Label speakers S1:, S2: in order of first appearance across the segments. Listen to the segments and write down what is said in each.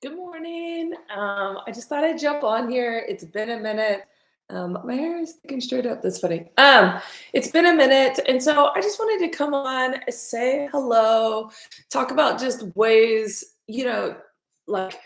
S1: Good morning. I just thought I'd jump on here. It's been a minute. My hair is sticking straight up. That's funny. It's been a minute, and so I just wanted to come on, say hello, talk about just ways, like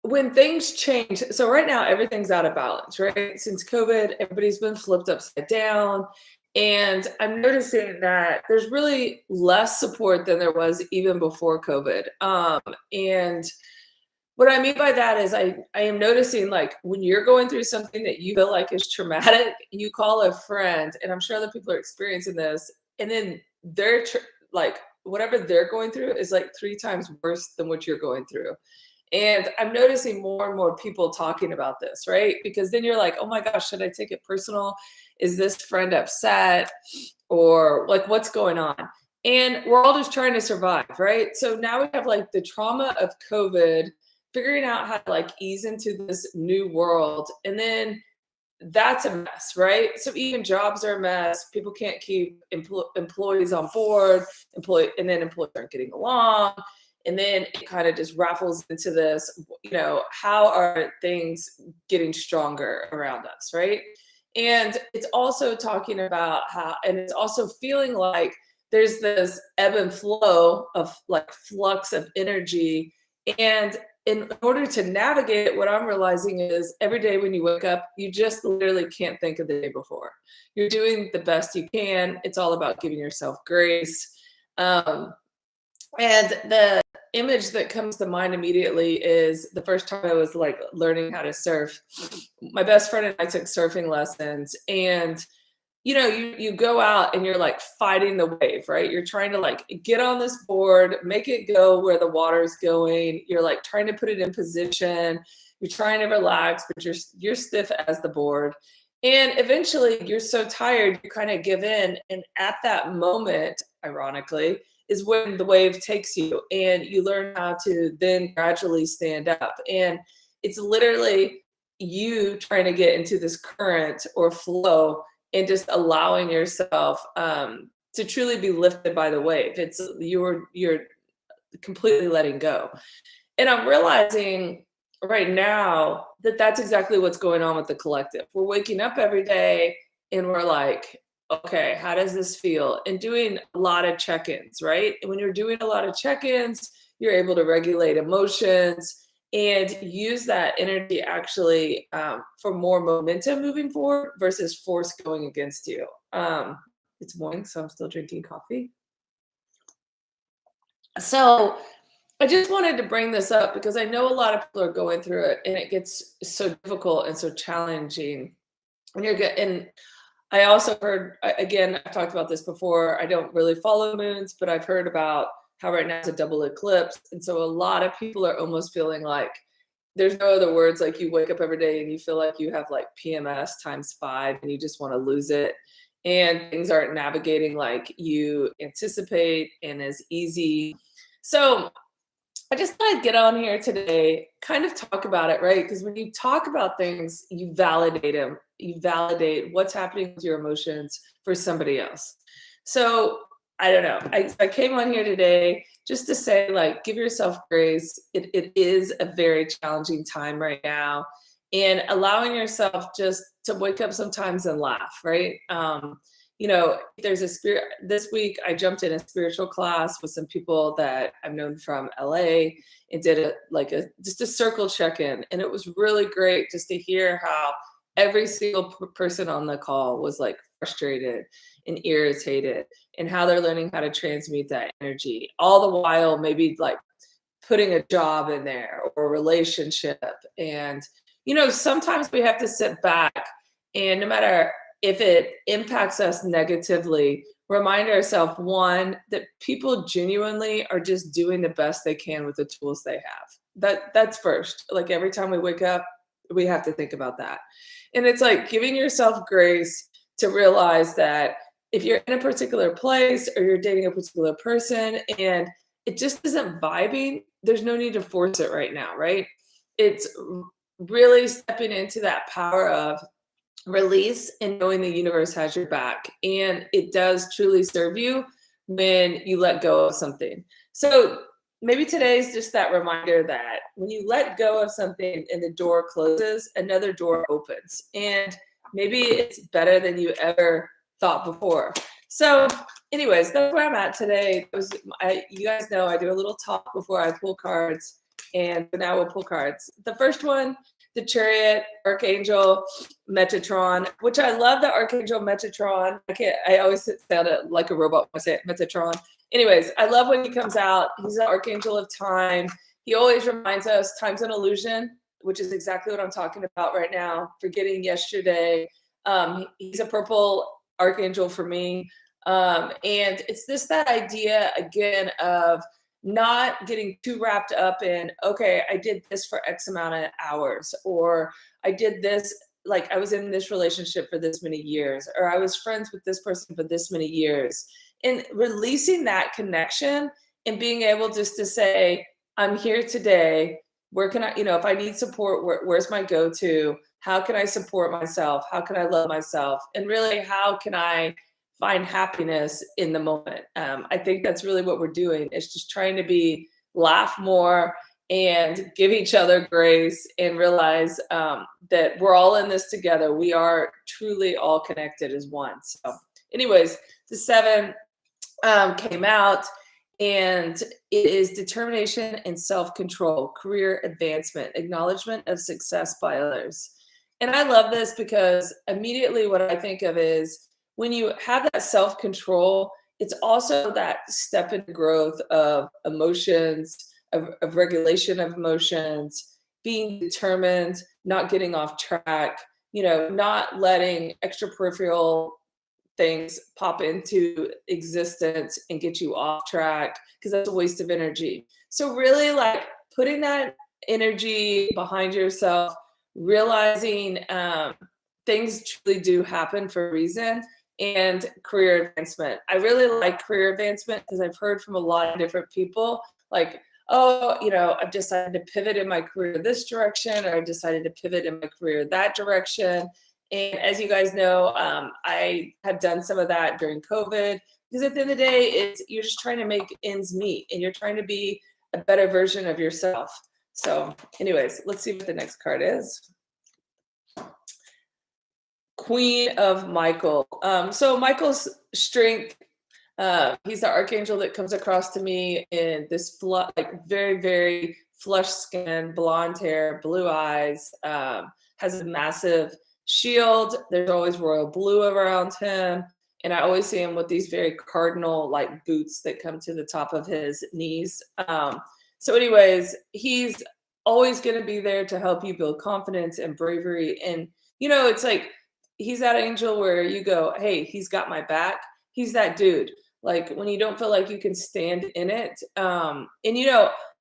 S1: when things change. So right now, everything's out of balance, right? Since COVID, everybody's been flipped upside down, and I'm noticing that there's really less support than there was even before COVID. And what I mean by that is I am noticing, like, when you're going through something that you feel like is traumatic, you call a friend, and I'm sure other people are experiencing this, and then like whatever they're going through is like 3 times worse than what you're going through. And I'm noticing more and more people talking about this, right? Because then you're like, "Oh my gosh, should I take it personal? Is this friend upset? Or like what's going on?" And we're all just trying to survive, right? So now we have like the trauma of COVID, figuring out how to like ease into this new world. And then that's a mess, right? So even jobs are a mess. People can't keep employees on board, and then employees aren't getting along. And then it kind of just raffles into this, how are things getting stronger around us, right? And it's also talking about how, and it's also feeling like there's this ebb and flow of like flux of energy. And in order to navigate it, what I'm realizing is every day when you wake up, you just literally can't think of the day before. You're doing the best you can. It's all about giving yourself grace. Um, and the image that comes to mind immediately is the first time I was like learning how to surf. My best friend and I took surfing lessons, and you go out and you're like fighting the wave, right? You're trying to like get on this board, make it go where the water's going. You're like trying to put it in position. You're trying to relax, but you're stiff as the board. And eventually you're so tired, you kind of give in. And at that moment, ironically, is when the wave takes you and you learn how to then gradually stand up. And it's literally you trying to get into this current or flow and just allowing yourself to truly be lifted by the wave. It's you're completely letting go. And I'm realizing right now that that's exactly what's going on with the collective. We're waking up every day and we're like, okay, how does this feel? And doing a lot of check-ins, right? And when you're doing a lot of check-ins, you're able to regulate emotions and use that energy actually for more momentum moving forward versus force going against you. It's morning, so I'm still drinking coffee. So I just wanted to bring this up because I know a lot of people are going through it, and it gets so difficult and so challenging. And you're good. And I also heard, again, I've talked about this before. I don't really follow moons, but I've heard about how right now it's a double eclipse. And so a lot of people are almost feeling like there's no other words, like you wake up every day and you feel like you have like PMS times 5 and you just want to lose it. And things aren't navigating like you anticipate and as easy. So I just thought I'd get on here today, kind of talk about it, right? Because when you talk about things, you validate them. You validate what's happening with your emotions for somebody else. So I don't know. I came on here today just to say, like, give yourself grace. It is a very challenging time right now. And allowing yourself just to wake up sometimes and laugh, right? There's a spirit. This week I jumped in a spiritual class with some people that I've known from LA and did just a circle check-in. And it was really great just to hear how every single person on the call was like frustrated and irritated, and how they're learning how to transmute that energy, all the while maybe like putting a job in there or a relationship. And sometimes we have to sit back, and no matter if it impacts us negatively, remind ourselves, one, that people genuinely are just doing the best they can with the tools they have. That's first. Like every time we wake up, we have to think about that. And it's like giving yourself grace to realize that if you're in a particular place or you're dating a particular person and it just isn't vibing, there's no need to force it right now, right? It's really stepping into that power of release and knowing the universe has your back. And it does truly serve you when you let go of something. So maybe today's just that reminder that when you let go of something and the door closes, another door opens. And maybe it's better than you ever thought before. So, anyways, that's where I'm at today. You guys know I do a little talk before I pull cards, and now we'll pull cards. The first one, the Chariot, Archangel, Metatron, which I love the Archangel Metatron. I always sound like a robot when I say it, Metatron. Anyways, I love when he comes out. He's the Archangel of Time. He always reminds us time's an illusion, which is exactly what I'm talking about right now. Forgetting yesterday. He's a purple Archangel for me. And it's that idea again of not getting too wrapped up in, okay, I did this for X amount of hours, or I did this, like I was in this relationship for this many years, or I was friends with this person for this many years. And releasing that connection and being able just to say, I'm here today. Where can I, if I need support, where's my go-to? How can I support myself? How can I love myself? And really, how can I find happiness in the moment? I think that's really what we're doing. It's just trying to laugh more and give each other grace and realize that we're all in this together. We are truly all connected as one. So anyways, the 7 came out, and it is determination and self-control, career advancement, acknowledgement of success by others. And I love this because immediately what I think of is when you have that self-control, it's also that step in growth of emotions, of regulation of emotions, being determined, not getting off track, not letting extra peripheral things pop into existence and get you off track, because that's a waste of energy. So really, like, putting that energy behind yourself, realizing things truly do happen for a reason, and career advancement. I really like career advancement because I've heard from a lot of different people, like, oh, I've decided to pivot in my career this direction, or I've decided to pivot in my career that direction. And as you guys know, I have done some of that during COVID, because at the end of the day, you're just trying to make ends meet, and you're trying to be a better version of yourself. So anyways, let's see what the next card is. Queen of Michael. So Michael's strength, he's the archangel that comes across to me in this very, very flush skin, blonde hair, blue eyes, has a massive shield. There's always royal blue around him. And I always see him with these very cardinal like boots that come to the top of his knees. So anyways, he's always going to be there to help you build confidence and bravery. And, it's like, he's that angel where you go, hey, he's got my back. He's that dude. Like when you don't feel like you can stand in it. And,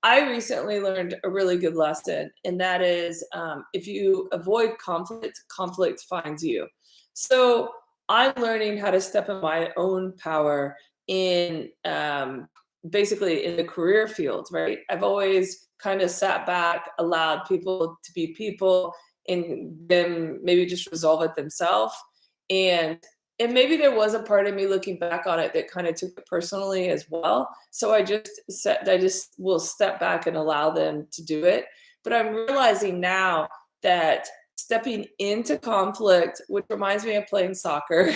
S1: I recently learned a really good lesson, and that is if you avoid conflict, conflict finds you. So I'm learning how to step in my own power in basically in the career field, right? I've always kind of sat back, allowed people to be people, and then maybe just resolve it themselves. And maybe there was a part of me looking back on it that kind of took it personally as well. So I just will step back and allow them to do it. But I'm realizing now that stepping into conflict, which reminds me of playing soccer,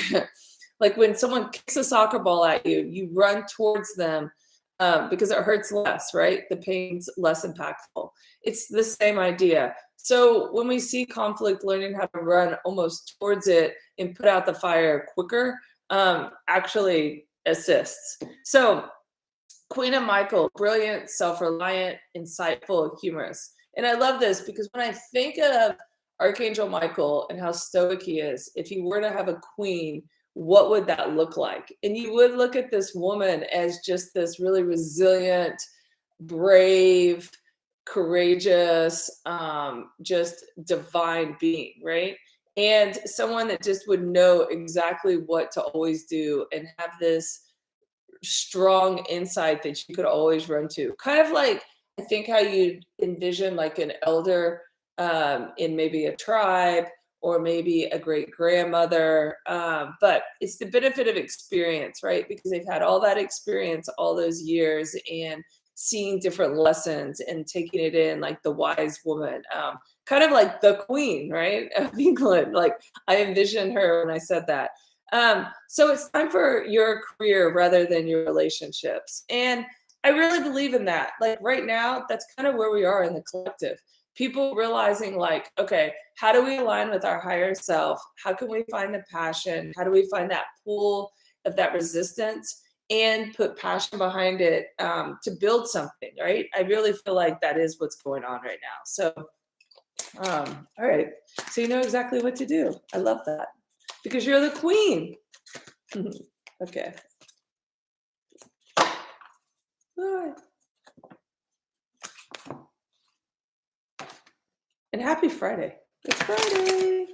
S1: like when someone kicks a soccer ball at you, you run towards them because it hurts less, right? The pain's less impactful. It's the same idea. So when we see conflict, learning how to run almost towards it and put out the fire quicker actually assists. So Queen of Michael, brilliant, self-reliant, insightful, humorous. And I love this because when I think of Archangel Michael and how stoic he is, if you were to have a queen, what would that look like? And you would look at this woman as just this really resilient, brave, courageous, just divine being, right? And someone that just would know exactly what to always do and have this strong insight that you could always run to. Kind of like, I think how you envision like an elder in maybe a tribe or maybe a great grandmother. But it's the benefit of experience, right? Because they've had all that experience all those years, and seeing different lessons and taking it in like the wise woman, kind of like the queen, right, of England. Like I envisioned her when I said that. So it's time for your career rather than your relationships. And I really believe in that. Like right now, that's kind of where we are in the collective. People realizing, like, okay, how do we align with our higher self? How can we find the passion? How do we find that pull of that resistance and put passion behind it, to build something, right? I really feel like that is what's going on right now. So, all right. So you know exactly what to do. I love that because you're the queen. Okay. All right. And happy Friday. It's Friday.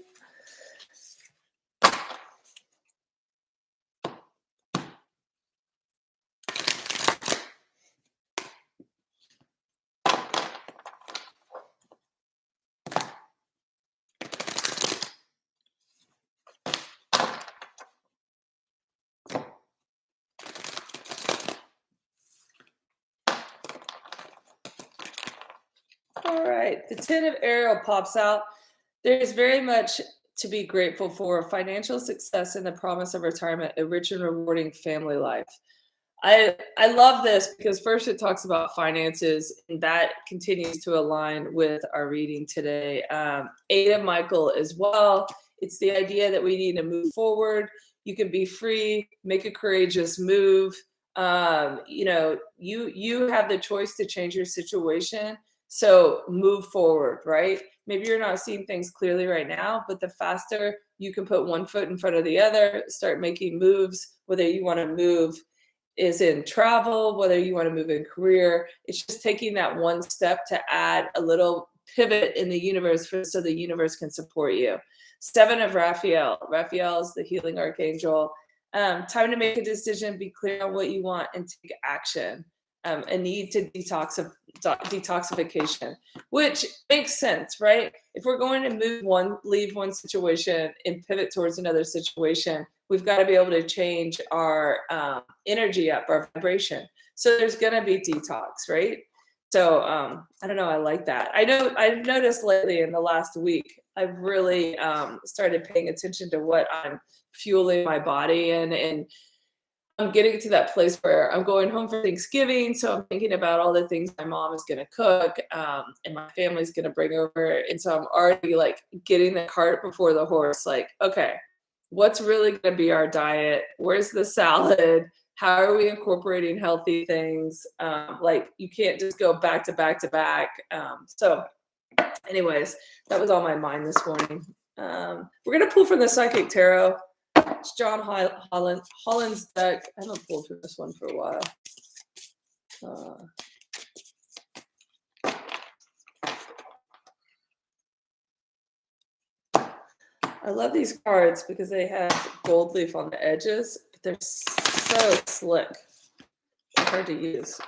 S1: All right, the 10 of Ariel pops out. There's very much to be grateful for: financial success and the promise of retirement, a rich and rewarding family life. I love this because first it talks about finances, and that continues to align with our reading today. Ada Michael as well. It's the idea that we need to move forward. You can be free, make a courageous move. You have the choice to change your situation. So move forward, right? Maybe you're not seeing things clearly right now, but the faster you can put one foot in front of the other, start making moves, whether you want to move is in travel, whether you want to move in career. It's just taking that one step to add a little pivot in the universe so the universe can support you. 7 of Raphael. Raphael is the healing archangel. Time to make a decision, be clear on what you want, and take action. A need to detoxification, which makes sense, right? If we're going to leave one situation and pivot towards another situation, we've got to be able to change our energy up, our vibration. So there's going to be detox, right? So I don't know. I like that. I know I've noticed lately in the last week, I've really started paying attention to what I'm fueling my body in, and I'm getting to that place where I'm going home for Thanksgiving. So I'm thinking about all the things my mom is going to cook, and my family's going to bring over. And so I'm already like getting the cart before the horse. Like, okay, what's really going to be our diet? Where's the salad? How are we incorporating healthy things? Like you can't just go back to back to back. So anyways, that was on my mind this morning. We're going to pull from the Psychic Tarot. It's John Holland's deck. I haven't pulled through this one for a while. I love these cards because they have gold leaf on the edges, but they're so slick. They're hard to use,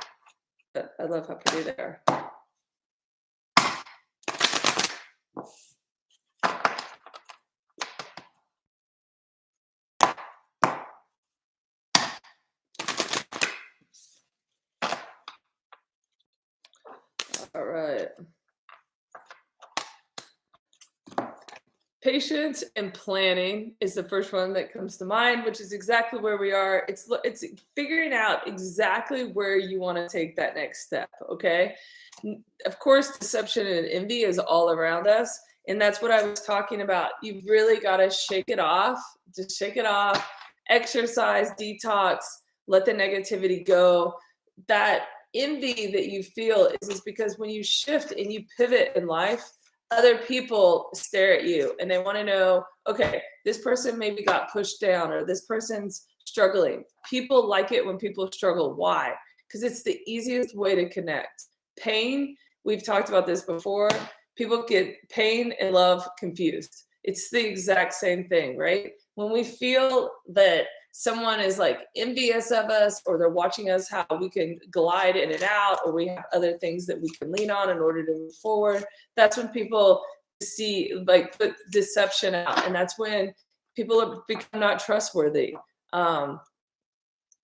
S1: but I love how pretty they are. All right. Patience and planning is the first one that comes to mind, which is exactly where we are. It's figuring out exactly where you want to take that next step, okay? Of course, deception and envy is all around us, and that's what I was talking about. You've really got to shake it off. Just shake it off. Exercise, detox, let the negativity go. That envy that you feel is because when you shift and you pivot in life, other people stare at you and they want to know, okay, this person maybe got pushed down or this person's struggling. People like it when people struggle. Why? Because it's the easiest way to connect. Pain, we've talked about this before. People get pain and love confused. It's the exact same thing, right? When we feel that someone is like envious of us, or they're watching us how we can glide in and out, or we have other things that we can lean on in order to move forward, that's when people put deception out, and that's when people become not trustworthy.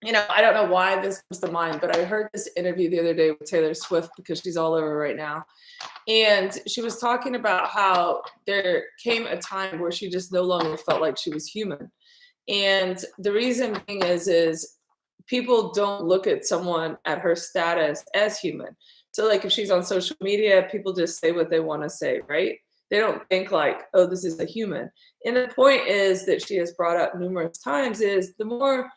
S1: I don't know why this comes to mind, but I heard this interview the other day with Taylor Swift because she's all over right now. And she was talking about how there came a time where she just no longer felt like she was human. And the reason being is people don't look at someone at her status as human. So like if she's on social media, people just say what they want to say, right? They don't think like, oh, this is a human. And the point is that she has brought up numerous times is the more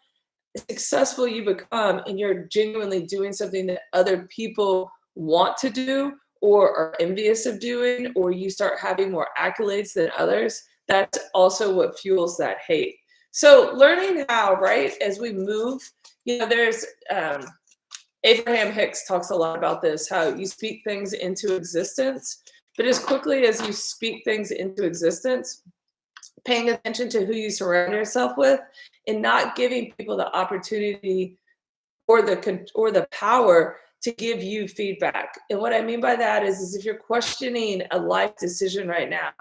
S1: successful you become and you're genuinely doing something that other people want to do or are envious of doing, or you start having more accolades than others, that's also what fuels that hate. So learning how, right, as we move, there's Abraham Hicks talks a lot about this, how you speak things into existence, but as quickly as you speak things into existence, paying attention to who you surround yourself with and not giving people the opportunity or the power to give you feedback. And what I mean by that is if you're questioning a life decision right now,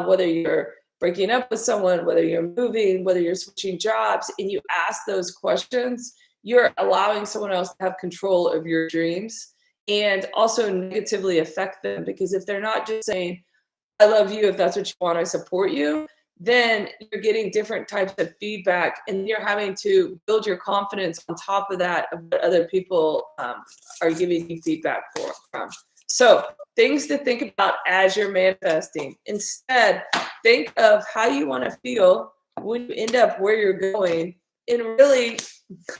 S1: whether you're breaking up with someone, whether you're moving, whether you're switching jobs, and you ask those questions, you're allowing someone else to have control of your dreams and also negatively affect them. Because if they're not just saying, I love you, if that's what you want, I support you, then you're getting different types of feedback and you're having to build your confidence on top of that of what other people are giving you feedback from. So things to think about as you're manifesting. Instead, think of how you want to feel when you end up where you're going, and really,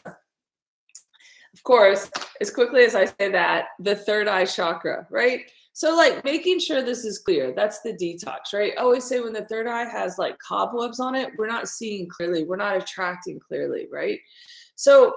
S1: of course, as quickly as I say that, the third eye chakra, right? So like making sure this is clear, that's the detox, right? I always say when the third eye has like cobwebs on it, we're not seeing clearly, we're not attracting clearly, right? So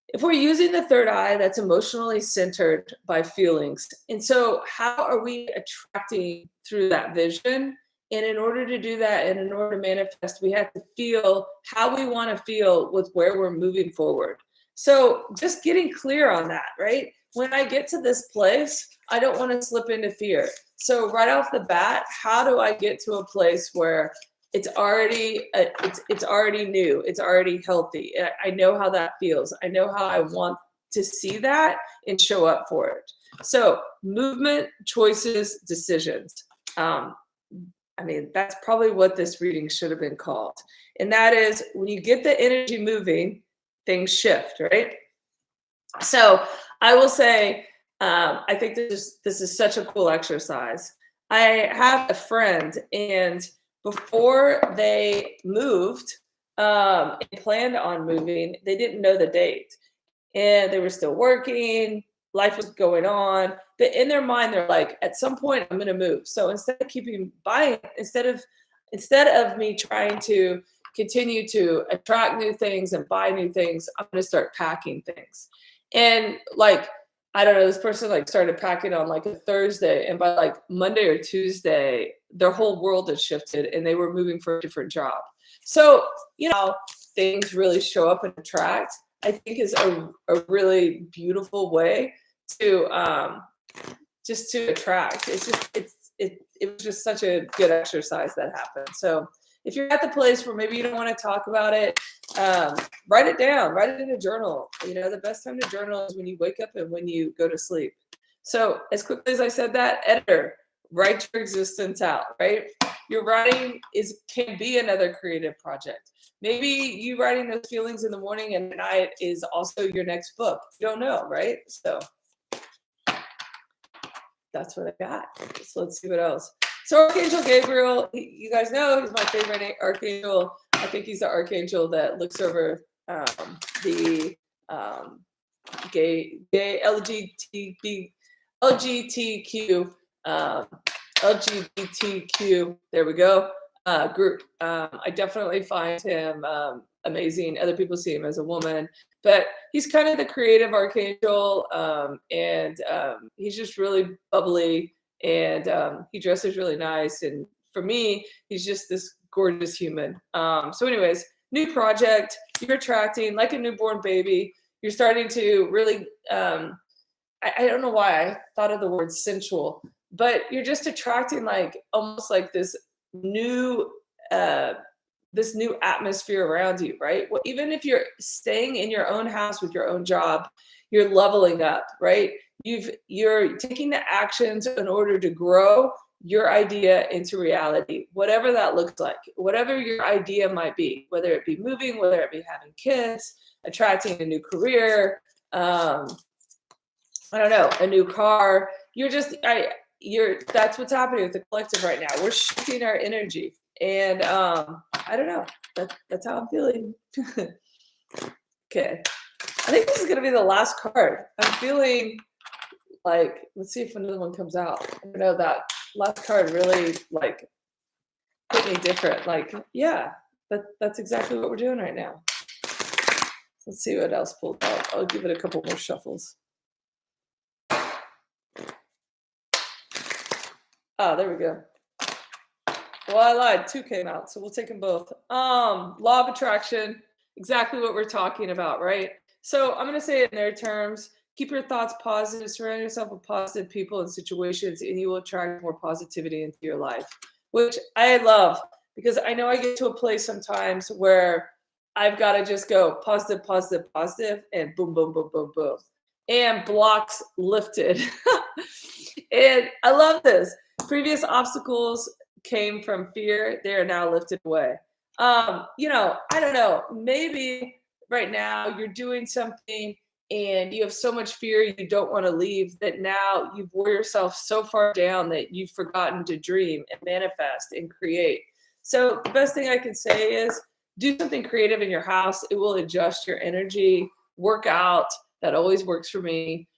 S1: if we're using the third eye, that's emotionally centered by feelings. And so how are we attracting through that vision? And in order to do that and in order to manifest, we have to feel how we want to feel with where we're moving forward. So just getting clear on that, right? When I get to this place, I don't want to slip into fear. So right off the bat, how do I get to a place where it's already it's already new, it's already healthy? I know how that feels. I know how I want to see that and show up for it. So movement, choices, decisions. I mean, that's probably what this reading should have been called. And that is when you get the energy moving, things shift, right? So I will say, I think this is such a cool exercise. I have a friend, and before they moved and planned on moving, they didn't know the date, and they were still working. Life was going on, but in their mind, they're like, at some point, I'm going to move. So instead of keeping buying, instead of me trying to continue to attract new things and buy new things, I'm going to start packing things. And like, I don't know, this person like started packing on like a Thursday, and by like Monday or Tuesday, their whole world had shifted and they were moving for a different job. So, things really show up and attract, I think is a really beautiful way to just to attract. It was just such a good exercise that happened. So if you're at the place where maybe you don't want to talk about it, write it down, write it in a journal. The best time to journal is when you wake up and when you go to sleep. So as quickly as I said that, editor, write your existence out, right? Your writing can be another creative project. Maybe you writing those feelings in the morning and at night is also your next book. You don't know, right? So that's what I got. So let's see what else. So Archangel Gabriel, you guys know he's my favorite archangel. I think he's the archangel that looks over the gay LGBTQ, there we go, group. I definitely find him amazing. Other people see him as a woman, but he's kind of the creative archangel, and he's just really bubbly, and he dresses really nice. And for me, he's just this gorgeous human. So anyways, new project, you're attracting like a newborn baby. You're starting to really, I don't know why I thought of the word sensual, but you're just attracting like almost like this new this new atmosphere around you, right? Well, even if you're staying in your own house with your own job, you're leveling up, right? You're taking the actions in order to grow your idea into reality, whatever that looks like, whatever your idea might be, whether it be moving, whether it be having kids, attracting a new career, I don't know, a new car. That's what's happening with the collective right now. We're shifting our energy. And I don't know. That's how I'm feeling. Okay. I think this is gonna be the last card. I'm feeling like, let's see if another one comes out. I know that last card really like hit me different. Like, yeah, that's exactly what we're doing right now. Let's see what else pulled out. I'll give it a couple more shuffles. Oh, there we go. Well, I lied. 2 came out, so we'll take them both. Law of attraction, exactly what we're talking about, right? So I'm gonna say it in their terms. Keep your thoughts positive, surround yourself with positive people and situations, and you will attract more positivity into your life, which I love because I know I get to a place sometimes where I've got to just go positive, positive, positive, and boom, boom, boom, boom, boom. And blocks lifted. And I love this. Previous obstacles came from fear, they are now lifted away. I don't know, maybe right now you're doing something and you have so much fear you don't want to leave that now you've wore yourself so far down that you've forgotten to dream and manifest and create. So the best thing I can say is do something creative in your house. It will adjust your energy. Work out. That always works for me.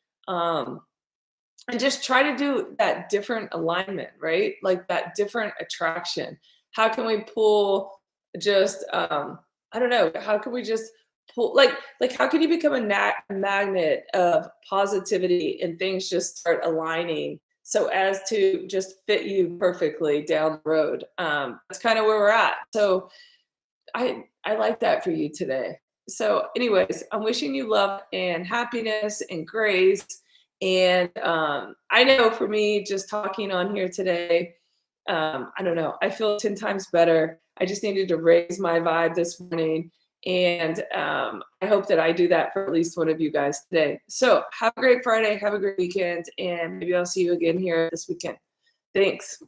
S1: And just try to do that different alignment, right? Like that different attraction. How can we pull just I don't know, how can we just pull like how can you become a magnet of positivity and things just start aligning so as to just fit you perfectly down the road. That's kind of where we're at. So I like that for you today. So anyways, I'm wishing you love and happiness and grace. And I know for me, just talking on here today, I don't know, I feel 10 times better. I just needed to raise my vibe this morning. And I hope that I do that for at least one of you guys today. So have a great Friday, have a great weekend, and maybe I'll see you again here this weekend. Thanks.